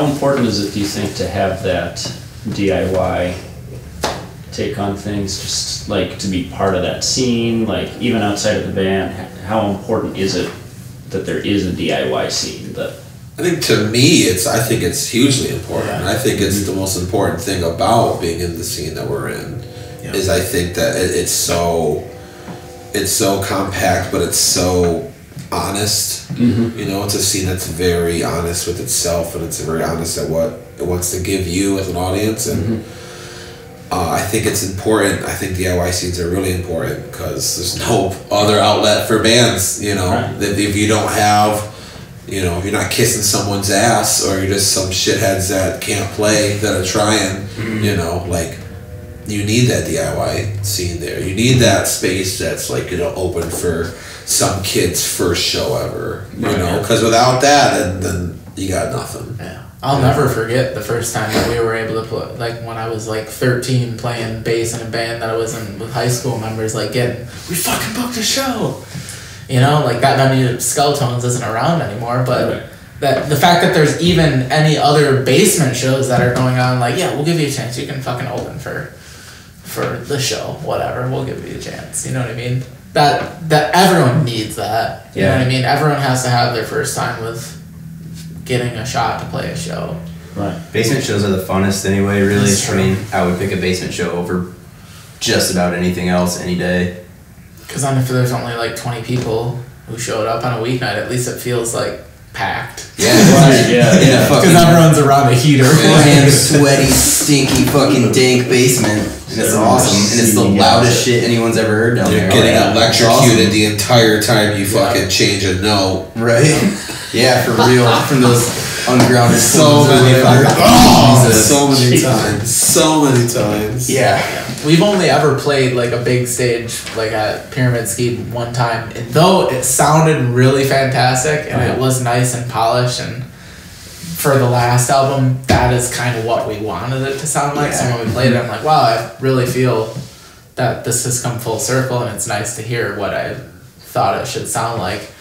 How important is it, do you think, to have that DIY take on things, just like to be part of that scene, like even outside of the band? How important is it that there is a DIY scene? That I think to me, I think it's hugely important. Yeah. I think it's the most important thing about being in the scene that we're in. Yeah. Is I think that it's so compact, but it's so honest. Mm-hmm. You know, it's a scene that's very honest with itself, and it's very honest at what it wants to give you as an audience. And I think it's important. I think DIY scenes are really important because there's no other outlet for bands. You know, right. If you don't have, you know, you're not kissing someone's ass, or you're just some shitheads that can't play that are trying. You know, like, you need that DIY scene there. You need that space that's like, you know, open for some kid's first show ever. You know, because without that, then you got nothing. Yeah. I'll never forget the first time that we were able to play, like when I was like 13 playing bass in a band that I was in with high school members, like we fucking booked a show. You know, like that venue, Skulltones, isn't around anymore, but that the fact that there's even any other basement shows that are going on, like, yeah, we'll give you a chance. You can fucking open for the show, whatever. We'll give you a chance. You know what I mean? That everyone needs that. You know what I mean? Everyone has to have their first time with getting a shot to play a show. Right. Basement shows are the funnest anyway, really. I mean, I would pick a basement show over just about anything else any day. Because then if there's only like 20 people who showed up on a weeknight, at least it feels like packed. Yeah, yeah. Because everyone's around a heater. And sweaty, stinky, fucking dank basement. And it's awesome. And it's the loudest shit anyone's ever heard down there. You're getting electrocuted the entire time you fucking change a note. Right? Yeah, for real. From those ungrounded so many times. Yeah. We've only ever played like a big stage, like at Pyramid Scheme one time. And though it sounded really fantastic and it was nice and polished, and for the last album, that is kind of what we wanted it to sound like. So when we played it, I'm like, wow, I really feel that this has come full circle, and it's nice to hear what I thought it should sound like.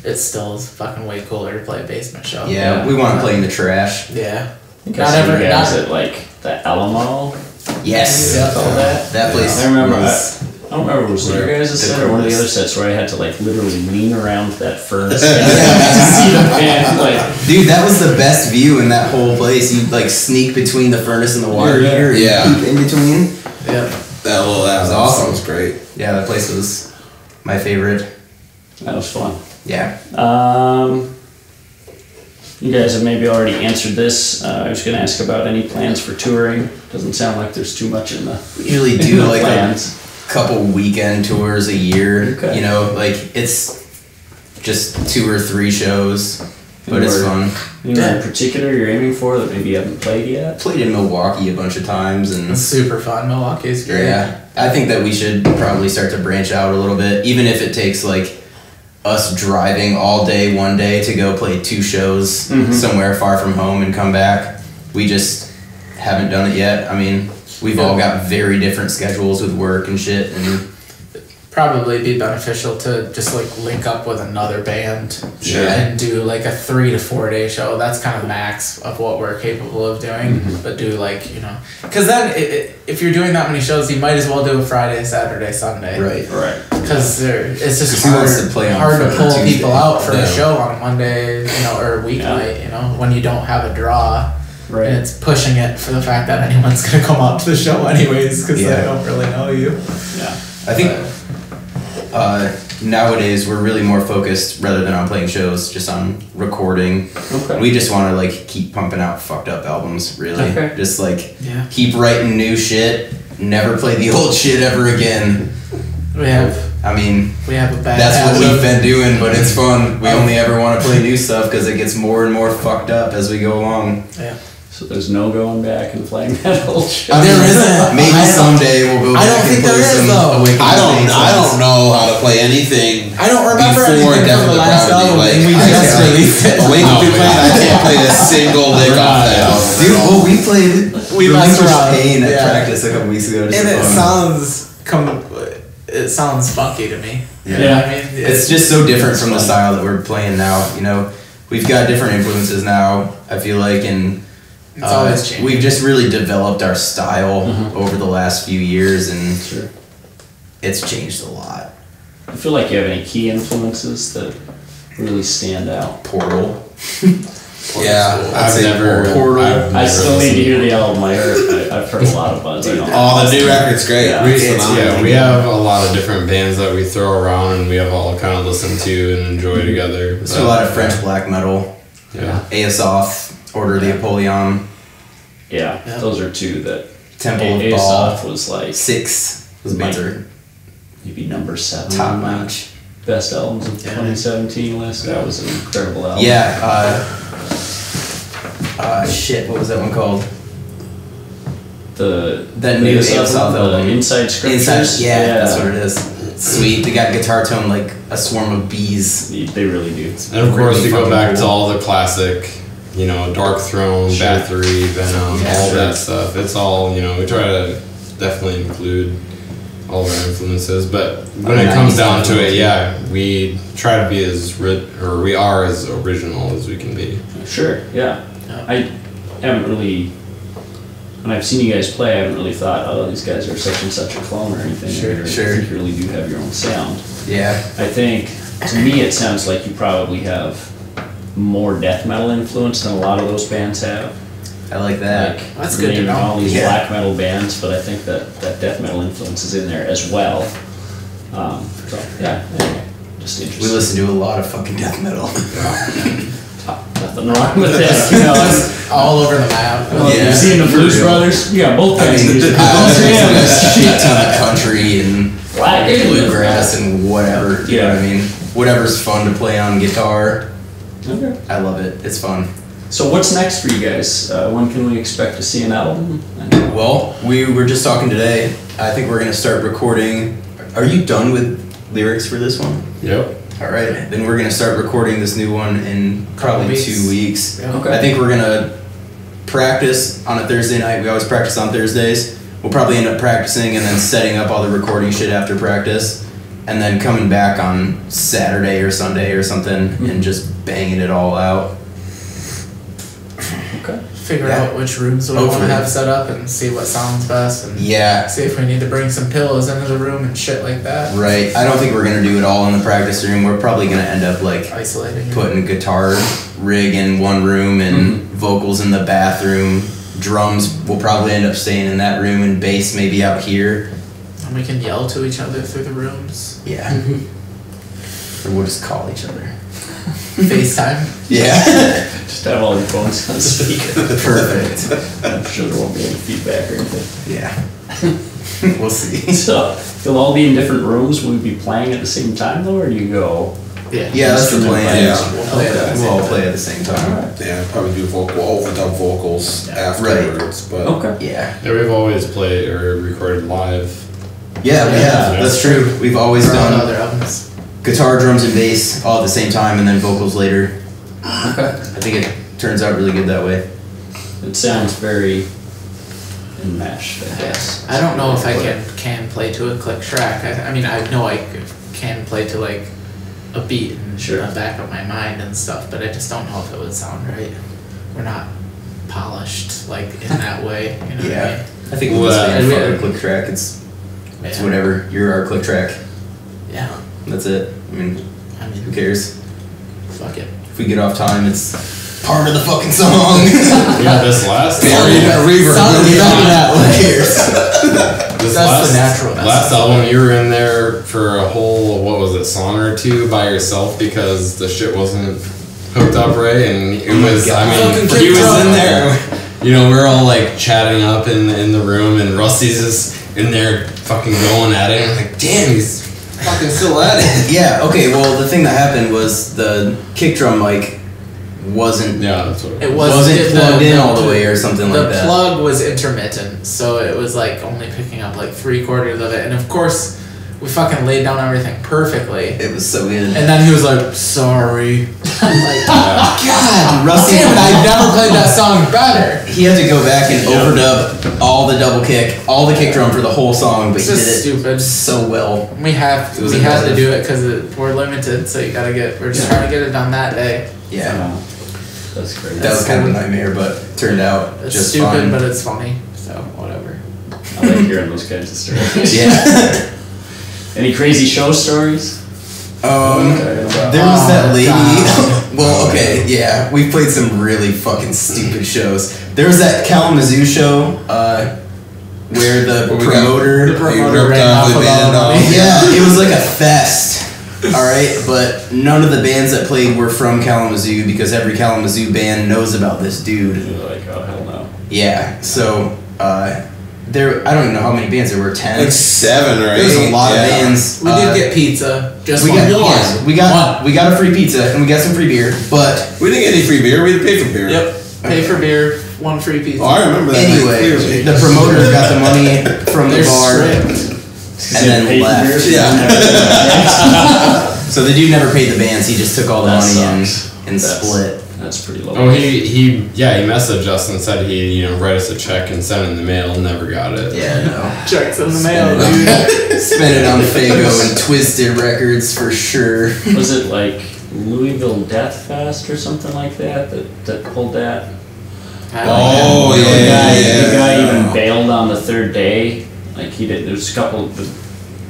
It still is fucking way cooler to play a basement show. Yeah, we want to play in the trash. Yeah. Not ever. Not at like the Alamo. Yes. That place. I remember. I don't remember, was it your guys' set or one of the other sets where I had to like literally lean around that furnace to see the band? Like, dude, that was the best view in that whole place. You like sneak between the furnace and the water heater. And peek in between. Yeah. That was awesome. That was great. Yeah, that place was my favorite. That was fun. Yeah. You guys have maybe already answered this. I was going to ask about any plans for touring. Doesn't sound like there's too much in the. We usually do like plans. A couple weekend tours a year. Okay. You know, like it's just 2 or 3 shows, but it's fun. Anyone in particular you're aiming for that maybe you haven't played yet? Played in Milwaukee a bunch of times, and it's super fun. Milwaukee's great. Yeah, I think that we should probably start to branch out a little bit, even if it takes like us driving all day one day to go play 2 shows somewhere far from home and come back. We just haven't done it yet. I mean, we've all got very different schedules with work and shit, and probably be beneficial to just like link up with another band and do like a 3 to 4 day show. That's kind of max of what we're capable of doing. But do like, you know, because then if you're doing that many shows, you might as well do a Friday, Saturday, Sunday. Right. Because it's just hard to pull people out for a show on a Monday, you know, or a weeknight, you know, when you don't have a draw. Right. And it's pushing it for the fact that anyone's going to come out to the show anyways because they don't really know you. Yeah. I think nowadays we're really more focused, rather than on playing shows, just on recording. Okay. We just want to like keep pumping out fucked up albums, really. Okay. Just like keep writing new shit, never play the old shit ever again. We have a bad that's what we've been doing, but it's fun. We only ever want to play new stuff because it gets more and more fucked up as we go along. Yeah. So there's no going back and playing that old shit. There isn't. Maybe someday we'll go back and play some Awakening. I don't know how to play anything. I don't remember before anything from the last album. Like, we just released it. Awakening, I can't play a single lick off that album. Dude, well, we played Pain at practice a couple weeks ago. And it sounds funky to me. Yeah. I mean, it's just so different from the style that we're playing now. You know, we've got different influences now, I feel like, and It's always changing. we've just really developed our style over the last few years, and Sure. it's changed a lot. I feel like you have any key influences that really stand out. Portal. Yeah, I've never. Portal. I still need to hear the album. I've heard a lot of buzz. I don't know. Oh, the new record's great. Yeah. We have a lot of different bands that we throw around and we have all kind of listened to and enjoy together. There's a lot of French black metal. Yeah. Aesof, Order of the Apollyon, Yeah, those are two that. Temple of Aesop Baal. was like 6. Those bands are maybe number 7 top on my notch. best albums of 2017 list. That was an incredible album. Yeah, shit, what was that one called? That new Aesof album. Inside Scriptures. Yeah, that's what it is. Sweet. They got guitar tone like a swarm of bees. They really do. And of course, Really you go fucking back to cool. all the classic, Dark Throne, Sure. Bathory, Venom, Yeah, all sure. that stuff. It's all, we try to definitely include all of our influences. But when it comes down to it, yeah, we try to be we are as original as we can be. Sure, yeah. I haven't really, when I've seen you guys play, I haven't really thought, oh, these guys are such and such a clone or anything. Sure, I sure. think you really do have your own sound. Yeah. I think, to me, it sounds like you probably have more death metal influence than a lot of those bands have. I like that. Like, That's you're good to naming know. all these Yeah. black metal bands, but I think that death metal influence is in there as well. So, yeah, anyway, just interesting. We listen to a lot of fucking death metal. Nothing wrong with that, It's all over the map. Well, Yeah. you've seen the For Blues real. Brothers? Yeah, both I kinds of mean, music. I listen to a shit ton of country and Black bluegrass and whatever. You know what I Yeah. mean? Whatever's fun to play on guitar. Okay. I love it. It's fun. So what's next for you guys? When can we expect to see an album? Well, we were just talking today. I think we're gonna start recording. Are you done with lyrics for this one? Yep. All right, then we're gonna start recording this new one in probably Weeks. 2 weeks. Okay. I think we're gonna practice on a Thursday night. We always practice on Thursdays. We'll probably end up practicing and then setting up all the recording shit after practice, and then coming back on Saturday or Sunday or something and just banging it all out. Okay. Figure Yeah. out which rooms we want to Hopefully. have set up and see what sounds best and Yeah, see if we need to bring some pillows into the room and shit like that. right. I don't think we're gonna do it all in the practice room. We're probably gonna end up like Isolating. putting guitar rig in one room and vocals in the bathroom. Drums will probably end up staying in that room, and bass maybe out here. And we can yell to each other through the rooms. Yeah. Or we'll just call each other. FaceTime. Yeah. Just have all your phones on speaker. Perfect. I'm sure there won't be any feedback or anything. Yeah. We'll see. So, you'll all be in different rooms. Will we be playing at the same time though, or do you go? Yeah. Yeah, that's the instrument plan. by Yeah. instrument? We'll play Okay. at the We'll all same play at the same time. Alright. Yeah, probably do overdub vocals afterwards, but Okay. Yeah. Yeah, we've always played or recorded live. Yeah, we have. That's true. We've always We're on done other albums. guitar, drums, and bass all at the same time, and then vocals later. Okay. I think it turns out really good that way. It sounds very enmeshed, I guess. I don't know if I can play to a click track. I mean, I know I can play to like a beat and Sure. in the back of my mind and stuff, but I just don't know if it would sound right. We're not polished like in that way. You know what I Yeah. mean? I think we'll just Well, band yeah. fuck our click track. It's Yeah. whatever. You're our click track. Yeah. That's it. I mean, I who mean, cares? fuck it. If we get off time, it's part of the fucking song. Yeah, this last yeah, you got reverb. Who cares? This That's last, the natural message. last album, you were in there for a whole, what was it, song or two by yourself because the shit wasn't hooked up right, and it was, I mean, Fucking he was kicked in off. there. We're all like chatting up in the room, and Rusty's just in there fucking going at it. And I'm like, damn, he's fucking still at it. Yeah. Okay. Well, the thing that happened was the kick drum mic wasn't Yeah, that's what It wasn't was plugged in all the way or something The like that. plug was intermittent, so it was like only picking up like 3/4 of it. And of course, we fucking laid down everything perfectly. It was so good. And then he was like, "Sorry." I'm like, God, Rusty. damn it! I never played that song better. He had to go back and overdub all the double kick, all the kick drum for the whole song, but It's he did just it stupid. so well. We had It was to impressive. do it because we're limited, so you gotta get. We're just trying to get it done that day. Yeah, That's great. that was kind of a nightmare, but turned out It's just stupid, fine. but it's funny. So whatever. I like hearing those kinds of stories. Yeah. Any crazy show stories? There was that lady. Well, okay, yeah, we played some really fucking stupid shows. There was that Kalamazoo show, where the promoter. ran off with all the money. Yeah, it was like a fest. All right, but none of the bands that played were from Kalamazoo because every Kalamazoo band knows about this dude. You're like, oh hell no. Yeah, so there. I don't even know how many bands there were. 10. Like 7 or 8. There was a lot of bands. We did get pizza. Just We one. got we got a free pizza and we got some free beer, but We didn't get any free beer. We didn't pay for beer. Yep. Pay for beer, one free pizza. Oh, I remember that. anyway, clearly. the promoter got the money from the They're bar strict. and then left. Yeah. So the dude never paid the bands. He just took all the That money sucks. and split. That's pretty low. Oh, he messaged us and said he'd write us a check and send it in the mail. Never got it. Yeah, no. Checks in the mail, dude. Spent it on Fago and Twisted Records for sure. Was it like Louisville Death Fest or something like that pulled that? Oh, The guy yeah. even bailed on the third day. Like he did. There's a couple. The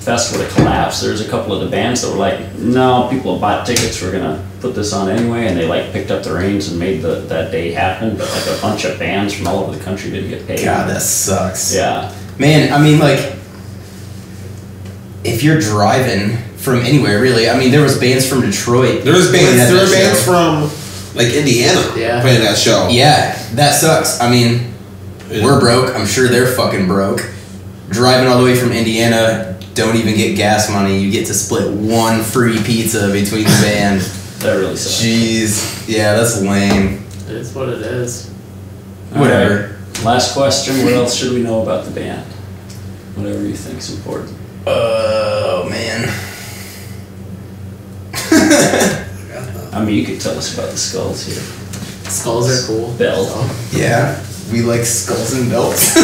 fest would have collapsed. There's a couple of the bands that were like, no, people have bought tickets. We're gonna put this on anyway, and they like picked up the reins and made that day happen. But like a bunch of bands from all over the country didn't get paid. God, that sucks. Yeah. Man, I mean, like, if you're driving from anywhere, really, I mean, there was bands from Detroit. There was playing bands. at There were that bands show. from like Indiana playing that show. Yeah, that sucks. I mean, we're broke. I'm sure they're fucking broke. Driving all the way from Indiana, don't even get gas money. You get to split one free pizza between the band. That really sucks. Jeez. Yeah, that's lame. It is what it is. Whatever. Alright, last question. What else should we know about the band? Whatever you think's important. Oh, man. I mean, you could tell us about the skulls here. Skulls are cool. Bell. Yeah, we like skulls and belts.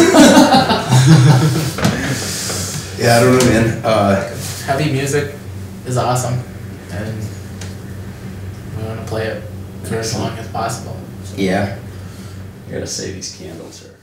Yeah, I don't know, man. Heavy music is awesome, and we want to play it for as long as possible. Yeah. I gotta say these candles are